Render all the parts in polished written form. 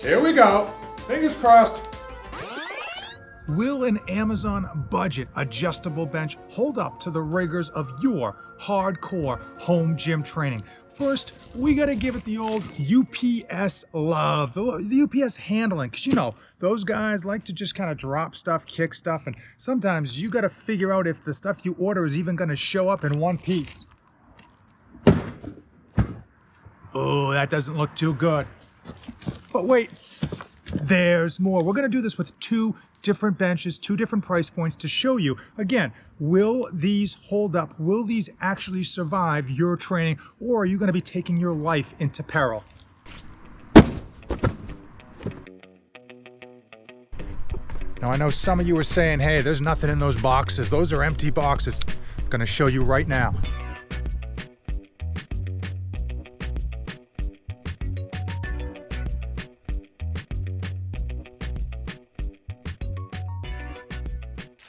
Here we go. Fingers crossed. Will an Amazon budget adjustable bench hold up to the rigors of your hardcore home gym training? First, we gotta give it the old UPS love, the UPS handling, because you know, those guys like to just kind of drop stuff, kick stuff, and sometimes you gotta figure out if the stuff you order is even gonna show up in one piece. Oh, that doesn't look too good. But wait, there's more. We're gonna do this with two different benches, two different price points to show you, again, will these hold up? Will these actually survive your training, or are you gonna be taking your life into peril? Now I know some of you are saying, hey, there's nothing in those boxes. Those are empty boxes. I'm gonna show you right now.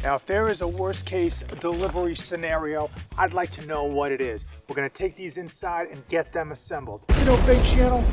Now, if there is a worst case delivery scenario, I'd like to know what it is. We're gonna take these inside and get them assembled. Big channel,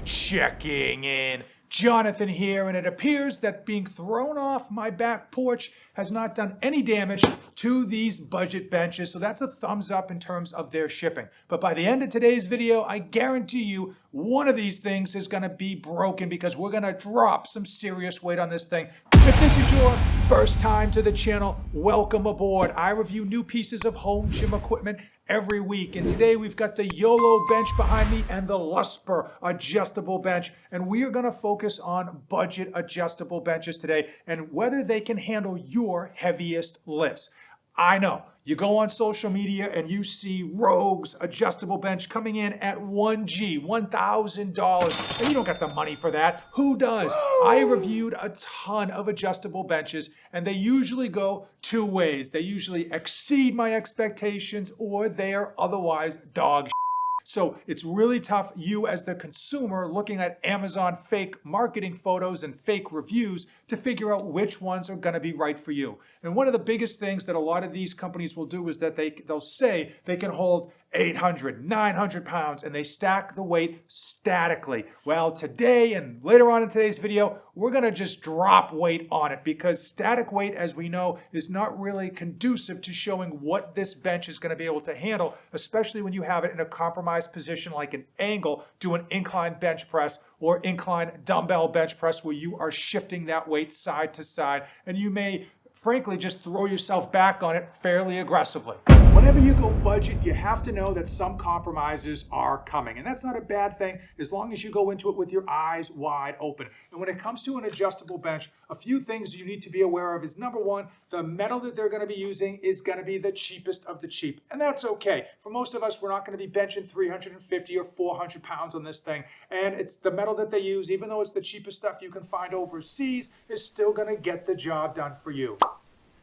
checking in. Jonathan here, and it appears that being thrown off my back porch has not done any damage to these budget benches, so that's a thumbs up in terms of their shipping. But by the end of today's video, I guarantee you one of these things is gonna be broken because we're gonna drop some serious weight on this thing. If this is your first time to the channel, welcome aboard. I review new pieces of home gym equipment every week, and today we've got the YOLO bench behind me and the Lusper adjustable bench, and we are going to focus on budget adjustable benches today and whether they can handle your heaviest lifts. I know, you go on social media and you see Rogue's adjustable bench coming in at $1,000, and you don't got the money for that. Who does? I reviewed a ton of adjustable benches, and they usually go two ways. They usually exceed my expectations, or they are otherwise dog shit. So it's really tough, you as the consumer looking at Amazon fake marketing photos and fake reviews, to figure out which ones are going to be right for you. And one of the biggest things that a lot of these companies will do is that they'll say they can hold 800, 900 pounds, and they stack the weight statically. Well, today and later on in today's video, we're gonna just drop weight on it, because static weight, as we know, is not really conducive to showing what this bench is gonna be able to handle, especially when you have it in a compromised position like an angle, do an incline bench press or incline dumbbell bench press where you are shifting that weight side to side, and you may frankly just throw yourself back on it fairly aggressively. Whenever you go budget, you have to know that some compromises are coming, and that's not a bad thing as long as you go into it with your eyes wide open. And when it comes to an adjustable bench, a few things you need to be aware of is, number one, the metal that they're going to be using is going to be the cheapest of the cheap, and that's okay. For most of us, we're not going to be benching 350 or 400 pounds on this thing, and it's the metal that they use, even though it's the cheapest stuff you can find overseas, is still going to get the job done for you.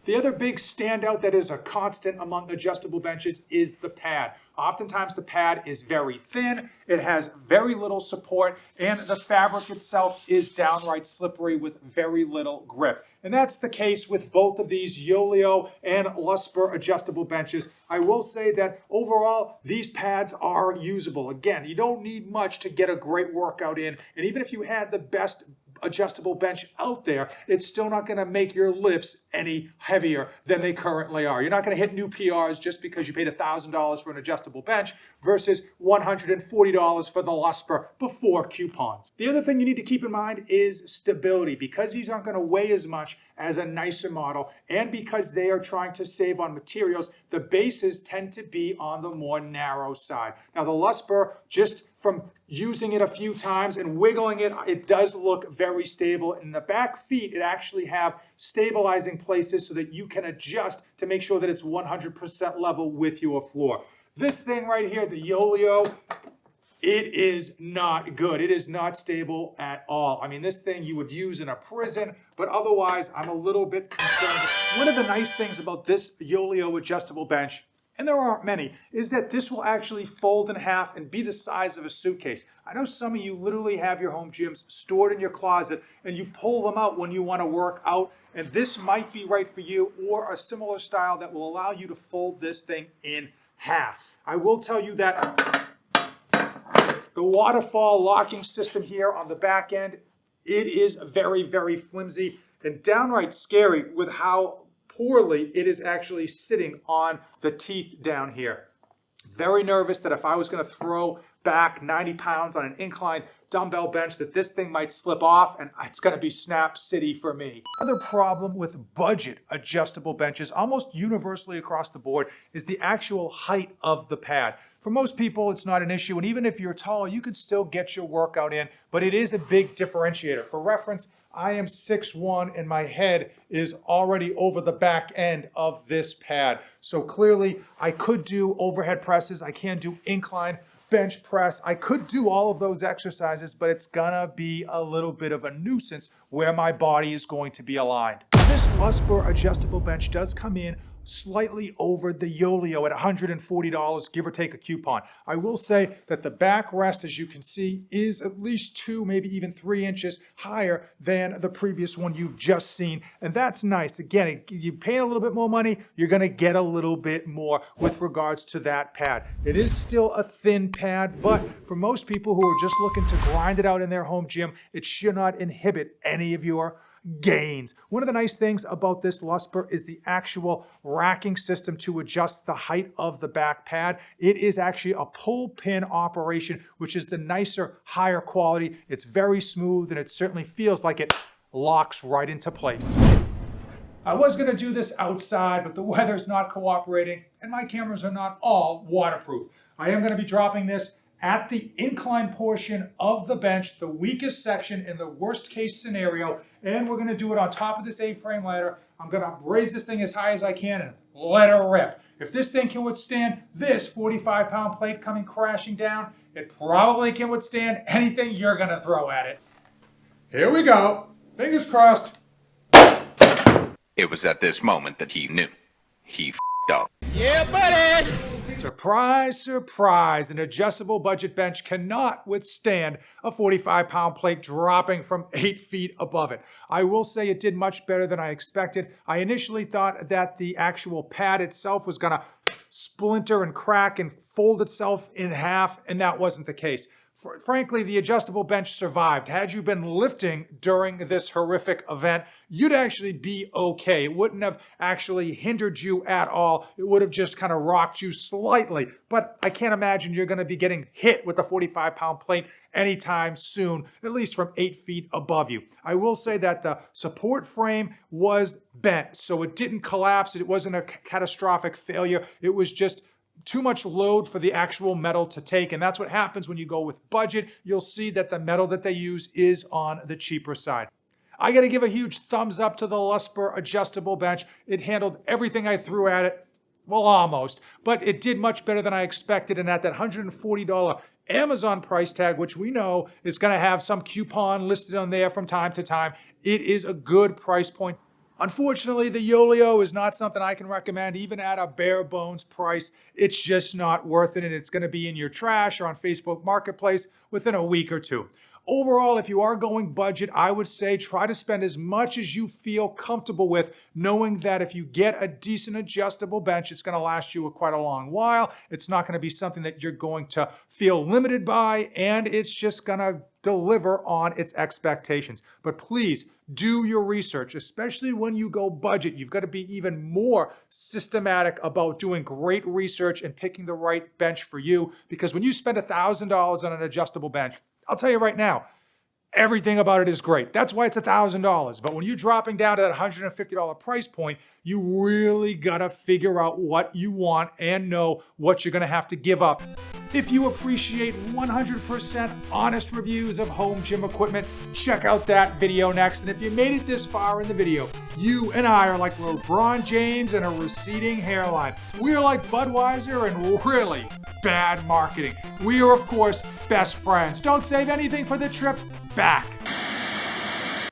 The other big standout that is a constant among adjustable benches is the pad. Oftentimes the pad is very thin, it has very little support, and the fabric itself is downright slippery with very little grip. And that's the case with both of these YOLO and Lusper adjustable benches. I will say that overall, these pads are usable. Again, you don't need much to get a great workout in, and even if you had the best adjustable bench out there, it's still not going to make your lifts any heavier than they currently are. You're not going to hit new PRs just because you paid $1,000 for an adjustable bench versus $140 for the Lusper before coupons. The other thing you need to keep in mind is stability. Because these aren't going to weigh as much as a nicer model, and because they are trying to save on materials, the bases tend to be on the more narrow side. Now the Lusper, just from using it a few times and wiggling it, it does look very stable. In the back feet, it actually have stabilizing places so that you can adjust to make sure that it's 100% level with your floor. This thing right here, the YOLO, it is not good. It is not stable at all. I mean, this thing you would use in a prison, but otherwise, I'm a little bit concerned. One of the nice things about this YOLO adjustable bench, and there aren't many, is that this will actually fold in half and be the size of a suitcase. I know some of you literally have your home gyms stored in your closet and you pull them out when you want to work out, and this might be right for you, or a similar style that will allow you to fold this thing in half. I will tell you that the waterfall locking system here on the back end It is very, very flimsy and downright scary with how poorly it is actually sitting on the teeth down here. Very nervous that if I was going to throw back 90 pounds on an incline dumbbell bench that this thing might slip off and it's going to be snap city for me. Another problem with budget adjustable benches almost universally across the board is the actual height of the pad. For most people, it's not an issue, and even if you're tall, you could still get your workout in, but it is a big differentiator. For reference, I am 6'1", and my head is already over the back end of this pad. So clearly, I could do overhead presses, I can do incline bench press, I could do all of those exercises, but it's gonna be a little bit of a nuisance where my body is going to be aligned. This Lusper adjustable bench does come in slightly over the Yolio at $140, give or take a coupon. I will say that the backrest, as you can see, is at least 2, maybe even 3 inches higher than the previous one you've just seen, and that's nice. Again, you pay a little bit more money, you're gonna get a little bit more with regards to that pad. It is still a thin pad, but for most people who are just looking to grind it out in their home gym, it should not inhibit any of your gains. One of the nice things about this Lusper is the actual racking system to adjust the height of the back pad. It is actually a pull pin operation, which is the nicer, higher quality. It's very smooth and it certainly feels like it locks right into place. I was going to do this outside, but the weather's not cooperating and my cameras are not all waterproof. I am going to be dropping this at the incline portion of the bench, the weakest section in the worst case scenario, and we're gonna do it on top of this A-frame ladder. I'm gonna raise this thing as high as I can and let her rip. If this thing can withstand this 45-pound plate coming crashing down, it probably can withstand anything you're gonna throw at it. Here we go. Fingers crossed. It was at this moment that he knew. He f***ed up. Yeah, buddy! Surprise, surprise, an adjustable budget bench cannot withstand a 45-pound plate dropping from 8 feet above it. I will say it did much better than I expected. I initially thought that the actual pad itself was gonna splinter and crack and fold itself in half, and that wasn't the case. Frankly, the adjustable bench survived. Had you been lifting during this horrific event, you'd actually be okay. It wouldn't have actually hindered you at all. It would have just kind of rocked you slightly. But I can't imagine you're going to be getting hit with a 45-pound plate anytime soon, at least from 8 feet above you. I will say that the support frame was bent, so it didn't collapse. It wasn't a catastrophic failure. It was just too much load for the actual metal to take, and that's what happens when you go with budget. You'll see that the metal that they use is on the cheaper side. I got to give a huge thumbs up to the Lusper adjustable bench. It handled everything I threw at it, well, almost, but it did much better than I expected, and at that $140 Amazon price tag, which we know is going to have some coupon listed on there from time to time, it is a good price point. Unfortunately, the Yolio is not something I can recommend, even at a bare bones price. It's just not worth it, and it's going to be in your trash or on Facebook Marketplace within a week or two. Overall, if you are going budget, I would say try to spend as much as you feel comfortable with, knowing that if you get a decent adjustable bench, it's going to last you quite a long while. It's not going to be something that you're going to feel limited by, and it's just going to deliver on its expectations. But please do your research, especially when you go budget. You've got to be even more systematic about doing great research and picking the right bench for you, because when you spend $1,000 on an adjustable bench, I'll tell you right now, everything about it is great. That's why it's $1,000. But when you're dropping down to that $150 price point, you really gotta figure out what you want and know what you're gonna have to give up. If you appreciate 100% honest reviews of home gym equipment, check out that video next. And if you made it this far in the video, you and I are like LeBron James and a receding hairline. We are like Budweiser and really bad marketing. We are, of course, best friends. Don't save anything for the trip back.